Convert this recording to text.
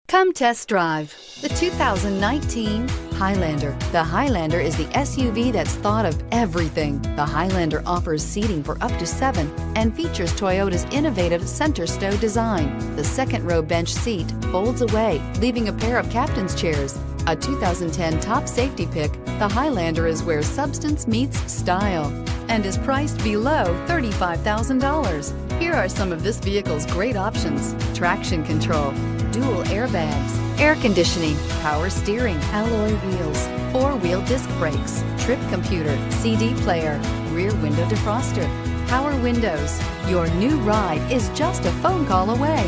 Come test drive the 2019 Highlander. The Highlander is the SUV that's thought of everything. The Highlander offers seating for up to 7 and features Toyota's innovative center stow design. The second row bench seat folds away, leaving a pair of captain's chairs. A 2010 top safety pick, the Highlander is where substance meets style and is priced below $35,000. Here are some of this vehicle's great options: traction control, dual airbags, air conditioning, power steering, alloy wheels, 4-wheel disc brakes, trip computer, CD player, rear window defroster, power windows. Your new ride is just a phone call away.